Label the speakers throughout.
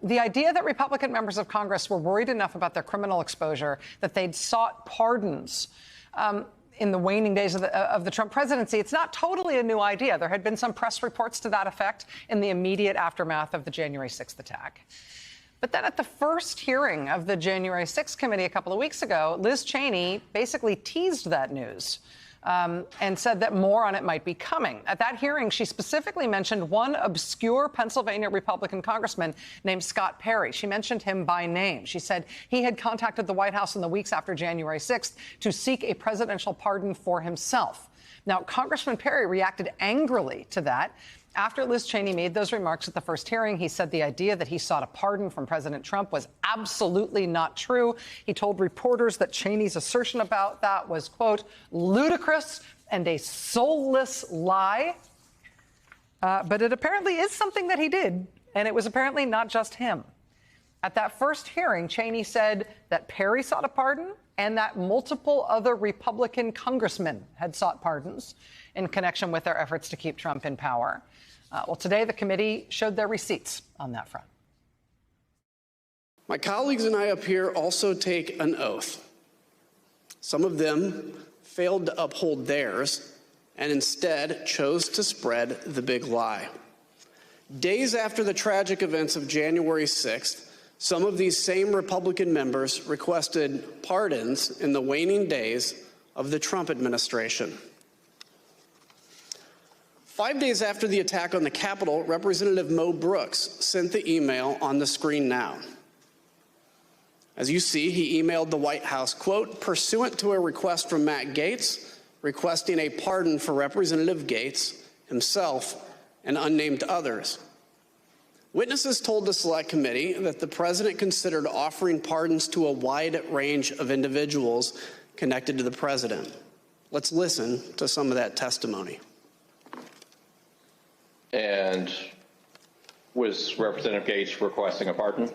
Speaker 1: The idea that Republican members of Congress were worried enough about their criminal exposure that they'd sought pardons in the waning days of the Trump presidency, it's not totally a new idea. There had been some press reports to that effect in the immediate aftermath of the January 6th attack. But then at the first hearing of the January 6th committee a couple of weeks ago, Liz Cheney basically teased that news and said that more on it might be coming. At that hearing, she specifically mentioned one obscure Pennsylvania Republican congressman named Scott Perry. She mentioned him by name. She said he had contacted the White House in the weeks after January 6th to seek a presidential pardon for himself. Now, Congressman Perry reacted angrily to that. After Liz Cheney made those remarks at the first hearing, he said the idea that he sought a pardon from President Trump was absolutely not true. He told reporters that Cheney's assertion about that was, quote, ludicrous and a soulless lie. But it apparently is something that he did, and it was apparently not just him. At that first hearing, Cheney said that Perry sought a pardon and that multiple other Republican congressmen had sought pardons in connection with their efforts to keep Trump in power. Well, today the committee showed their receipts on that front.
Speaker 2: My colleagues and I up here also take an oath. Some of them failed to uphold theirs and instead chose to spread the big lie. Days after the tragic events of January 6th, some of these same Republican members requested pardons in the waning days of the Trump administration. 5 days after the attack on the Capitol, Representative Mo Brooks sent the email on the screen now. As you see, he emailed the White House, quote, pursuant to a request from Matt Gaetz, requesting a pardon for Representative Gaetz, himself, and unnamed others. Witnesses told the Select Committee that the president considered offering pardons to a wide range of individuals connected to the president. Let's listen to some of that testimony.
Speaker 3: And was Representative Gaetz requesting a pardon?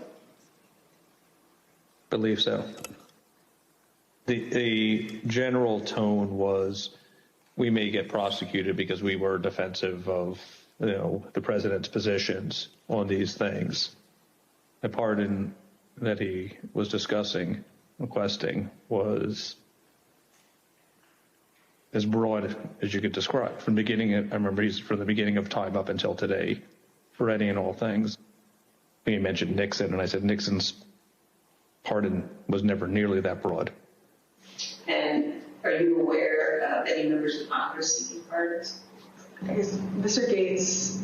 Speaker 4: Believe so. The general tone was we may get prosecuted because we were defensive of the president's positions on these things. The pardon that he was discussing, requesting, was as broad as you could describe. From the beginning, I remember he's from the beginning of time up until today, for any and all things. He mentioned Nixon, and I said Nixon's pardon was never nearly that broad.
Speaker 5: And are you aware of any members of Congress seeking pardons?
Speaker 6: I guess Mr. Gaetz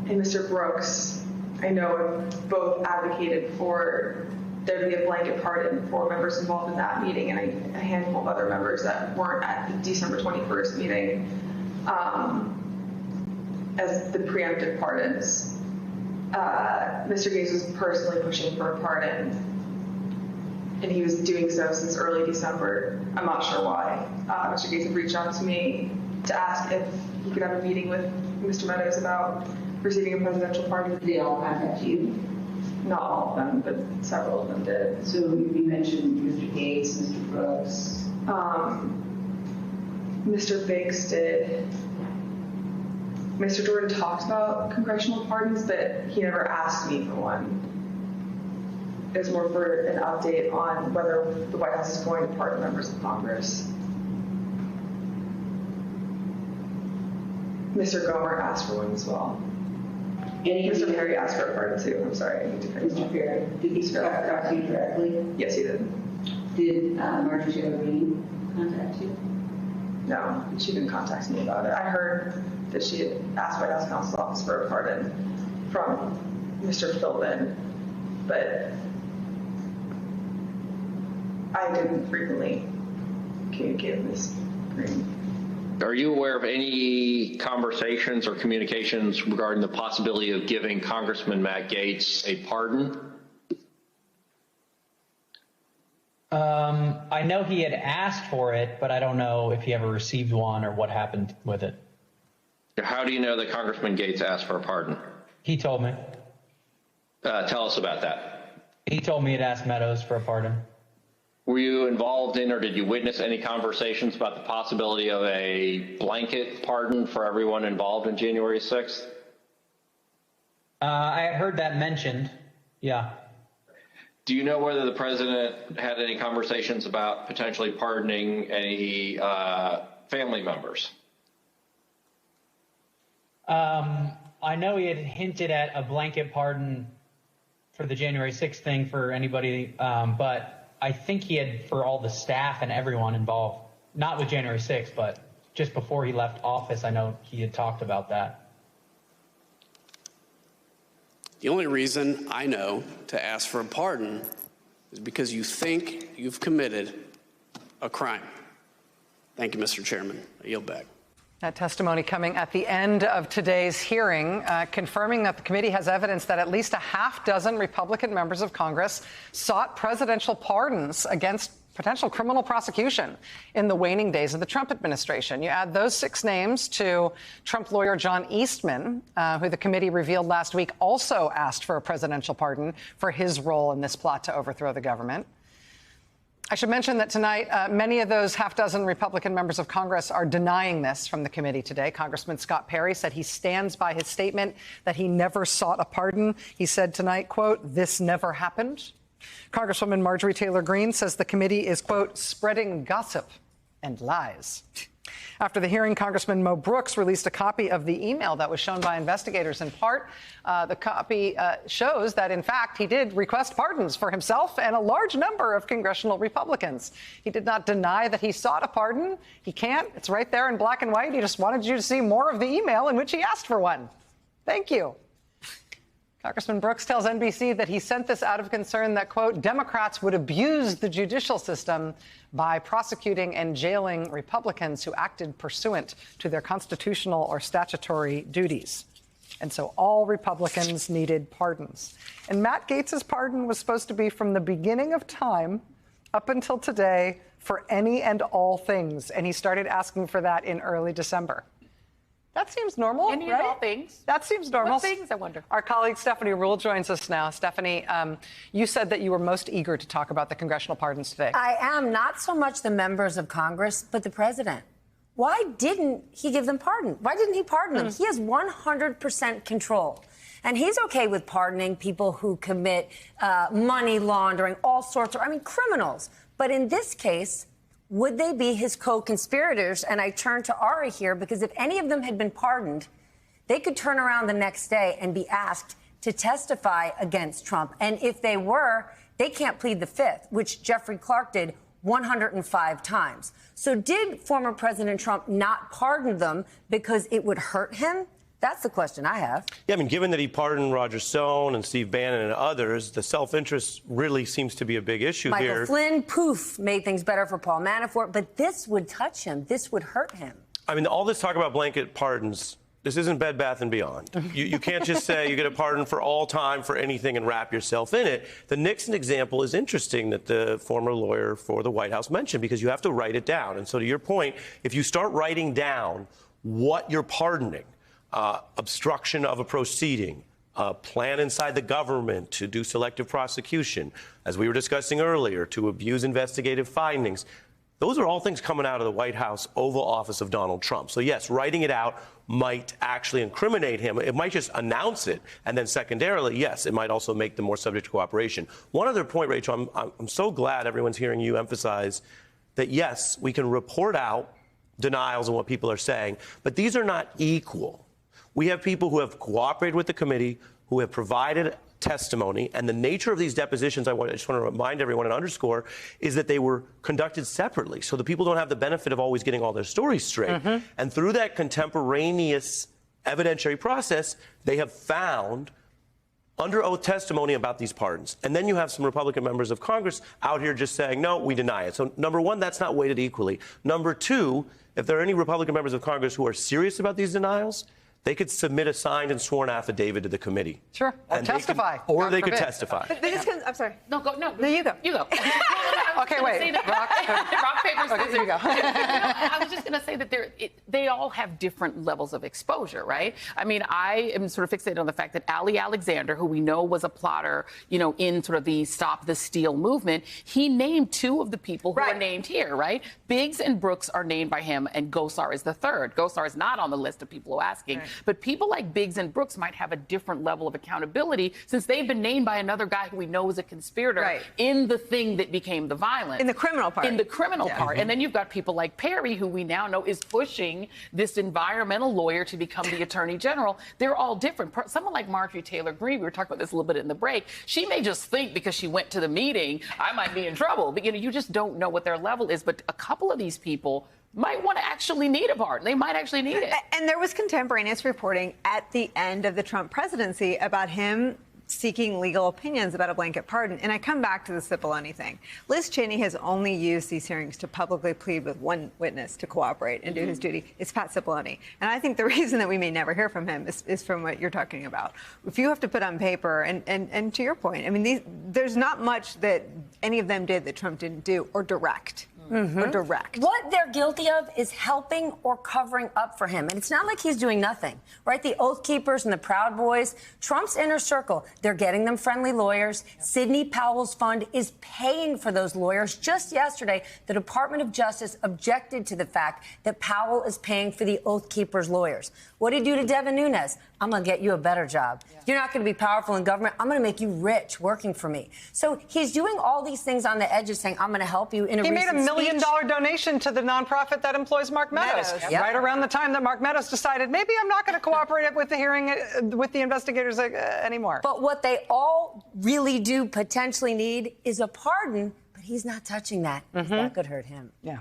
Speaker 6: and Mr. Brooks, I know, have both advocated for there to be a blanket pardon for members involved in that meeting and a handful of other members that weren't at the December 21st meeting as the preemptive pardons. Mr. Gaetz was personally pushing for a pardon, and he was doing so since early December. I'm not sure why. Mr. Gaetz had reached out to me to ask if he could have a meeting with Mr. Meadows about receiving a presidential pardon.
Speaker 5: Did they all contact you?
Speaker 6: Not all of them, but several of them did.
Speaker 5: So you mentioned Mr. Gaetz, Mr. Brooks.
Speaker 6: Mr. Biggs did. Mr. Jordan talked about congressional pardons, but he never asked me for one. It was more for an update on whether the White House is going to pardon members of Congress. Mr. Gomer asked for one as well. Mr. Perry asked for a pardon too. I'm sorry, I need to finish.
Speaker 5: Mr. Perry, did he talk to you directly?
Speaker 6: Yes, he did.
Speaker 5: Did Marjorie Taylor Greene contact you?
Speaker 6: No, she didn't contact me about it. I heard that she had asked White House Counsel Office for a pardon from Mr. Philbin, but I didn't frequently communicate with Ms. Greene.
Speaker 3: Are you aware of any conversations or communications regarding the possibility of giving Congressman Matt Gaetz a pardon?
Speaker 7: I know he had asked for it, but I don't know if he ever received one or what happened with it.
Speaker 3: How do you know that Congressman Gaetz asked for a pardon?
Speaker 7: He told me.
Speaker 3: Tell us about that.
Speaker 7: He told me he'd asked Meadows for a pardon.
Speaker 3: Were you involved in or did you witness any conversations about the possibility of a blanket pardon for everyone involved in January 6th?
Speaker 7: I had heard that mentioned. Yeah.
Speaker 3: Do you know whether the president had any conversations about potentially pardoning any family members?
Speaker 7: I know he had hinted at a blanket pardon for the January 6th thing for anybody, but I think he had for all the staff and everyone involved, not with January 6th, but just before he left office, I know he had talked about that.
Speaker 2: The only reason I know to ask for a pardon is because you think you've committed a crime. Thank you, Mr. Chairman. I yield back.
Speaker 1: That testimony coming at the end of today's hearing, confirming that the committee has evidence that at least a half dozen Republican members of Congress sought presidential pardons against potential criminal prosecution in the waning days of the Trump administration. You add those 6 names to Trump lawyer John Eastman, who the committee revealed last week also asked for a presidential pardon for his role in this plot to overthrow the government. I should mention that tonight, many of those half dozen Republican members of Congress are denying this from the committee today. Congressman Scott Perry said he stands by his statement that he never sought a pardon. He said tonight, quote, "This never happened." Congresswoman Marjorie Taylor Greene says the committee is, quote, "spreading gossip and lies." After the hearing, Congressman Mo Brooks released a copy of the email that was shown by investigators. In part, the copy shows that, in fact, he did request pardons for himself and a large number of congressional Republicans. He did not deny that he sought a pardon. He can't. It's right there in black and white. He just wanted you to see more of the email in which he asked for one. Thank you. Congressman Brooks tells NBC that he sent this out of concern that, quote, Democrats would abuse the judicial system by prosecuting and jailing Republicans who acted pursuant to their constitutional or statutory duties. And so all Republicans needed pardons. And Matt Gaetz's pardon was supposed to be from the beginning of time up until today for any and all things. And he started asking for that in early December. That seems normal,
Speaker 8: Any
Speaker 1: right?
Speaker 8: and all things.
Speaker 1: That seems normal.
Speaker 8: What things, I wonder?
Speaker 1: Our colleague Stephanie Ruhle joins us now. Stephanie, you said that you were most eager to talk about the congressional pardons today.
Speaker 9: I am, not so much the members of Congress, but the president. Why didn't he give them pardon? Why didn't he pardon them? He has 100% control. And he's okay with pardoning people who commit money laundering, all sorts of, criminals. But in this case, would they be his co-conspirators? And I turn to Ari here because if any of them had been pardoned, they could turn around the next day and be asked to testify against Trump. And if they were, they can't plead the Fifth, which Jeffrey Clark did 105 times. So did former President Trump not pardon them because it would hurt him? That's the question I have.
Speaker 10: Yeah, given that he pardoned Roger Stone and Steve Bannon and others, the self-interest really seems to be a big issue here.
Speaker 9: Michael Flynn, poof, made things better for Paul Manafort, but this would touch him. This would hurt him.
Speaker 10: All this talk about blanket pardons, this isn't Bed Bath & Beyond. You can't just say you get a pardon for all time for anything and wrap yourself in it. The Nixon example is interesting that the former lawyer for the White House mentioned because you have to write it down. And so to your point, if you start writing down what you're pardoning, obstruction of a proceeding, a plan inside the government to do selective prosecution, as we were discussing earlier, to abuse investigative findings. Those are all things coming out of the White House Oval Office of Donald Trump. So, yes, writing it out might actually incriminate him. It might just announce it. And then secondarily, yes, it might also make them more subject to cooperation. One other point, Rachel, I'm so glad everyone's hearing you emphasize that, yes, we can report out denials and what people are saying, but these are not equal. We have people who have cooperated with the committee, who have provided testimony, and the nature of these depositions, I just want to remind everyone and underscore, is that they were conducted separately. So the people don't have the benefit of always getting all their stories straight. And through that contemporaneous evidentiary process, they have found under oath testimony about these pardons. And then you have some Republican members of Congress out here just saying, no, we deny it. So number one, that's not weighted equally. Number two, if there are any Republican members of Congress who are serious about these denials, they could submit a signed and sworn affidavit to the committee.
Speaker 1: Sure. Or testify.
Speaker 10: They could testify.
Speaker 8: I'm sorry.
Speaker 9: No, you go.
Speaker 8: You go.
Speaker 1: Okay, wait.
Speaker 8: Rock, paper, scissors.
Speaker 1: Okay, there you go.
Speaker 8: I was just going to say that they all have different levels of exposure, right? I mean, I am sort of fixated on the fact that Ali Alexander, who we know was a plotter, in sort of the Stop the Steal movement, he named two of the people who are named here, right? Biggs and Brooks are named by him, and Gosar is the third. Gosar is not on the list of people who are asking, but people like Biggs and Brooks might have a different level of accountability since they've been named by another guy who we know is a conspirator in the thing that became the violence.
Speaker 11: In the criminal part.
Speaker 8: In the criminal part. And then you've got people like Perry, who we now know is pushing this environmental lawyer to become the attorney general. They're all different. Someone like Marjorie Taylor Greene, we were talking about this a little bit in the break, she may just think because she went to the meeting, I might be in trouble. But, you just don't know what their level is. But a couple of these people might want to actually need a pardon. They might actually need it.
Speaker 11: And there was contemporaneous reporting at the end of the Trump presidency about him seeking legal opinions about a blanket pardon. And I come back to the Cipollone thing. Liz Cheney has only used these hearings to publicly plead with one witness to cooperate and do his duty. It's Pat Cipollone. And I think the reason that we may never hear from him is from what you're talking about. If you have to put on paper, and to your point, I mean, there's not much that any of them did that Trump didn't do or direct. Or direct.
Speaker 9: What they're guilty of is helping or covering up for him. And it's not like he's doing nothing, right? The Oath Keepers and the Proud Boys, Trump's inner circle, they're getting them friendly lawyers. Sidney Powell's fund is paying for those lawyers. Just yesterday, the Department of Justice objected to the fact that Powell is paying for the Oath Keepers' lawyers. What did he do to Devin Nunes? I'm going to get you a better job. You're not going to be powerful in government. I'm going to make you rich working for me. So he's doing all these things on the edges saying, I'm going to help you in a
Speaker 1: He made
Speaker 9: recent
Speaker 1: $1 million
Speaker 9: speech.
Speaker 1: donation to the nonprofit that employs Mark Meadows. Right around the time that Mark Meadows decided, maybe I'm not going to cooperate with the hearing with the investigators anymore.
Speaker 9: But what they all really do potentially need is a pardon, but he's not touching that. That could hurt him.
Speaker 1: Yeah.